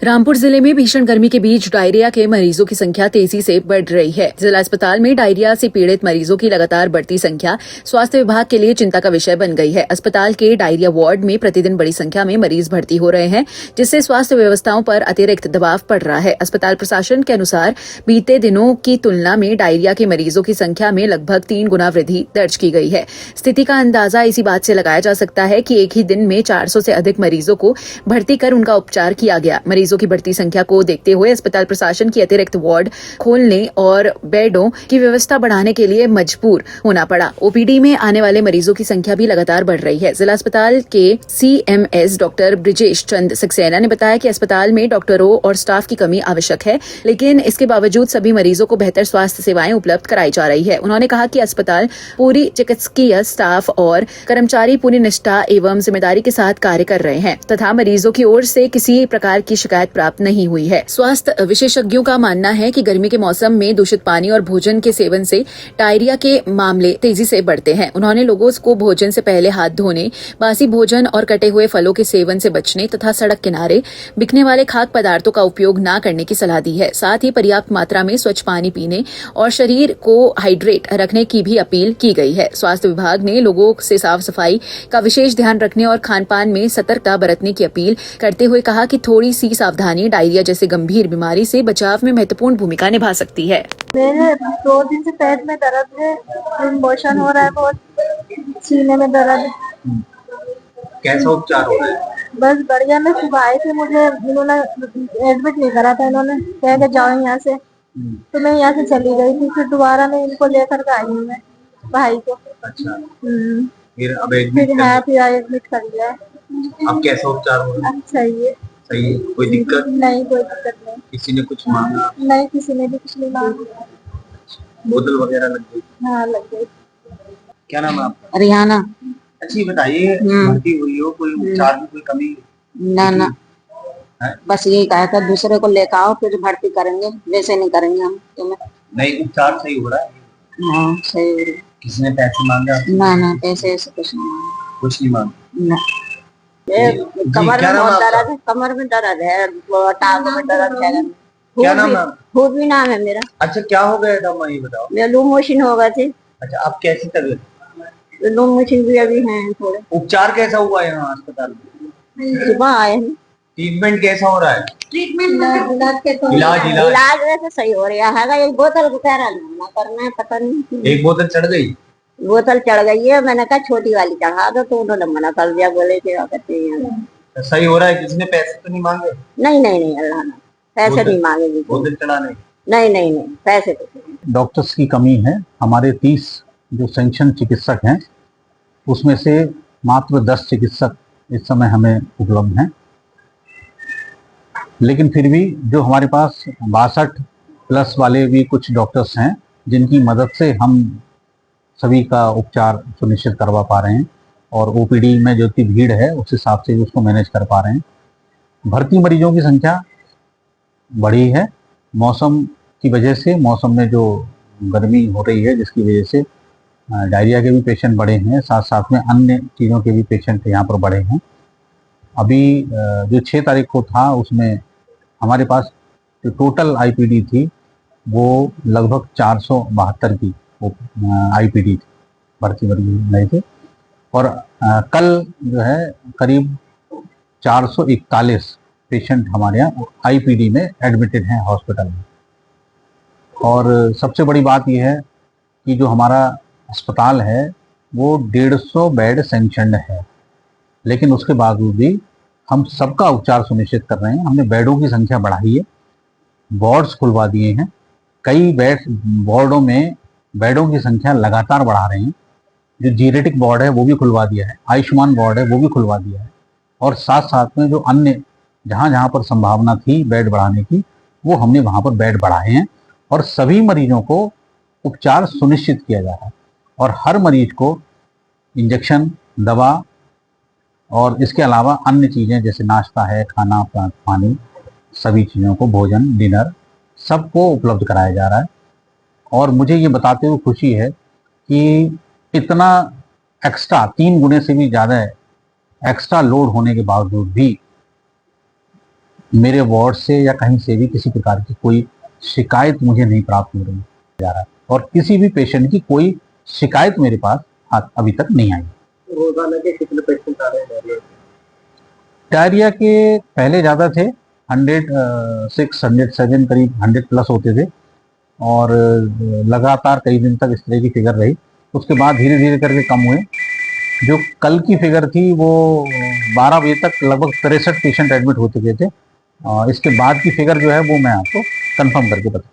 रामपुर जिले में भीषण गर्मी के बीच डायरिया के मरीजों की संख्या तेजी से बढ़ रही है। जिला अस्पताल में डायरिया से पीड़ित मरीजों की लगातार बढ़ती संख्या स्वास्थ्य विभाग के लिए चिंता का विषय बन गई है। अस्पताल के डायरिया वार्ड में प्रतिदिन बड़ी संख्या में मरीज भर्ती हो रहे हैं, जिससे स्वास्थ्य व्यवस्थाओं पर अतिरिक्त दबाव पड़ रहा है। अस्पताल प्रशासन के अनुसार बीते दिनों की तुलना में डायरिया के मरीजों की संख्या में लगभग 3 गुना वृद्धि दर्ज की गई है। स्थिति का अंदाजा इसी बात से लगाया जा सकता है कि एक ही दिन में 400 से अधिक मरीजों को भर्ती कर उनका उपचार किया गया। मरीजों की बढ़ती संख्या को देखते हुए अस्पताल प्रशासन की अतिरिक्त वार्ड खोलने और बेडों की व्यवस्था बढ़ाने के लिए मजबूर होना पड़ा। ओपीडी में आने वाले मरीजों की संख्या भी लगातार बढ़ रही है। जिला अस्पताल के सीएमएस डॉक्टर ब्रिजेश चंद सक्सेना ने बताया कि अस्पताल में डॉक्टरों और स्टाफ की कमी आवश्यक है, लेकिन इसके बावजूद सभी मरीजों को बेहतर स्वास्थ्य सेवाएं उपलब्ध कराई जा रही है। उन्होंने कहा कि अस्पताल पूरी चिकित्सकीय स्टाफ और कर्मचारी पूरी निष्ठा एवं जिम्मेदारी के साथ कार्य कर रहे हैं तथा मरीजों की ओर से किसी प्रकार की शिकायत प्राप्त नहीं हुई है। स्वास्थ्य विशेषज्ञों का मानना है कि गर्मी के मौसम में दूषित पानी और भोजन के सेवन से डायरिया के मामले तेजी से बढ़ते हैं। उन्होंने लोगों को भोजन से पहले हाथ धोने, बासी भोजन और कटे हुए फलों के सेवन से बचने तथा सड़क किनारे बिकने वाले खाद्य पदार्थों का उपयोग न करने की सलाह दी है। साथ ही पर्याप्त मात्रा में स्वच्छ पानी पीने और शरीर को हाइड्रेट रखने की भी अपील की गई है। स्वास्थ्य विभाग ने लोगों से साफ सफाई का विशेष ध्यान रखने और खान पान में सतर्कता बरतने की अपील करते हुए कहा कि थोड़ी सी सावधानी डायरिया जैसे गंभीर बीमारी से बचाव में महत्वपूर्ण भूमिका निभा सकती है। मेरे 2 दिन से पेट में दर्द है, मोशन हो रहा है, बहुत सीने में दर्द है। कैसा उपचार हो रहा है? बस बढ़िया। मैं सुबह आई थी, मुझे इन्होंने एडमिट नहीं करा था, इन्होंने कह के जाओ यहाँ से, तो मैं यहाँ से चली गई थी। फिर दोबारा मैं इनको लेकर के आई हूँ, मैं भाई को। अच्छा। फिर अब फिर एडमिट कर लिया है। अब कैसा उपचार हो रहा है? अच्छा ही है। सही है, कोई दिक्कत नहीं? कोई दिक्कत नहीं। किसी ने कुछ मांगा? नहीं, किसी ने भी कुछ नहीं मांगा। बोतल वगैरह लग गई? हाँ, लग गई। क्या नाम है आपका? रिहाना। अच्छी बताइए, भर्ती हुई हो, कोई उपचार में कोई कमी? ना बस यही कहा था, दूसरे को लेकर आओ फिर भर्ती करेंगे, वैसे नहीं करेंगे हम तुम्हें। नहीं, उपचार सही हो रहा है? हाँ, सही हो रहा है। किसी ने पैसे मांगा? ना पैसे ऐसे कुछ नहीं मांगा। कुछ नहीं मांगा। ना कमर में बहुत दर्द है, कमर में दर्द है, टांग में दर्द है। क्या नाम है? खूबी नाम है मेरा। अच्छा, क्या हो गया था ये बताओ? मेरा लूज मोशन हो गए थे। अच्छा, आप कैसी तबीयत? लूज मोशन भी अभी है थोड़े। उपचार कैसा हुआ यहाँ अस्पताल में? सुबह आए हैं। ट्रीटमेंट कैसा हो रहा है? इलाज वैसे सही हो रहा है। एक बोतल वगैरह करना है, पता नहीं। एक बोतल चढ़ गई? बोतल चढ़ गई है, मैंने कहा छोटी वाली चढ़ा दो, तो उन्होंने मना कर दिया, बोले कि कहते हैं सही हो रहा है। किसी ने पैसे तो नहीं मांगे? नहीं अल्लाह ना, पैसे नहीं मांगेगी। बोतल चढ़ाने? नहीं पैसे तो। डॉक्टर्स की कमी है। हमारे 30 जो सैंक्शन चिकित्सक हैं, उसमें से मात्र 10 चिकित्सक इस समय हमें उपलब्ध हैं। लेकिन फिर भी जो हमारे पास 62+ वाले भी कुछ डॉक्टर्स हैं, जिनकी मदद से हम सभी का उपचार सुनिश्चित करवा पा रहे हैं और ओपीडी में जो इतनी भीड़ है उस हिसाब से उसको मैनेज कर पा रहे हैं। भर्ती मरीजों की संख्या बढ़ी है मौसम की वजह से। मौसम में जो गर्मी हो रही है, जिसकी वजह से डायरिया के भी पेशेंट बढ़े हैं, साथ साथ में अन्य चीज़ों के भी पेशेंट यहाँ पर बढ़े हैं। अभी जो 6 तारीख को था, उसमें हमारे पास जो टोटल आईपीडी थी वो लगभग 472 की आईपीडी थी, भर्ती मरीज नहीं थे। और कल जो है करीब 441 पेशेंट हमारे यहाँ आईपीडी में एडमिटेड हैं हॉस्पिटल में। और सबसे बड़ी बात यह है कि जो हमारा अस्पताल है वो 150 बेड सैंक्शनड है, लेकिन उसके बावजूद भी हम सबका उपचार सुनिश्चित कर रहे हैं। हमने बेडों की संख्या बढ़ाई है, वार्ड्स खुलवा दिए हैं, कई वार्डों में बेडों की संख्या लगातार बढ़ा रहे हैं। जो जीरेटिक वार्ड है वो भी खुलवा दिया है, आयुष्मान वार्ड है वो भी खुलवा दिया है, और साथ साथ में जो अन्य जहाँ पर संभावना थी बेड बढ़ाने की, वो हमने वहाँ पर बेड बढ़ाए हैं। और सभी मरीजों को उपचार सुनिश्चित किया जा रहा है और हर मरीज को इंजेक्शन, दवा और इसके अलावा अन्य चीज़ें जैसे नाश्ता है, खाना, पानी, सभी चीज़ों को, भोजन, डिनर, सबको उपलब्ध कराया जा रहा है। और मुझे ये बताते हुए खुशी है कि इतना एक्स्ट्रा 3 गुने से भी ज़्यादा एक्स्ट्रा लोड होने के बावजूद भी मेरे वार्ड से या कहीं से भी किसी प्रकार की कोई शिकायत मुझे नहीं प्राप्त हो रही जा रहा है, और किसी भी पेशेंट की कोई शिकायत मेरे पास अभी तक नहीं आई। रोजाना के कितने पेशेंट आ रहे हैं? डायरिया के पहले ज़्यादा थे, 106, 107 करीब 100 प्लस होते थे, और लगातार कई दिन तक इस तरह की फिगर रही। उसके बाद धीरे धीरे करके कम हुए। जो कल की फिगर थी वो 12 बजे तक लगभग 63 पेशेंट एडमिट हो चुके थे। इसके बाद की फिगर जो है वो मैं आपको कंफर्म करके बता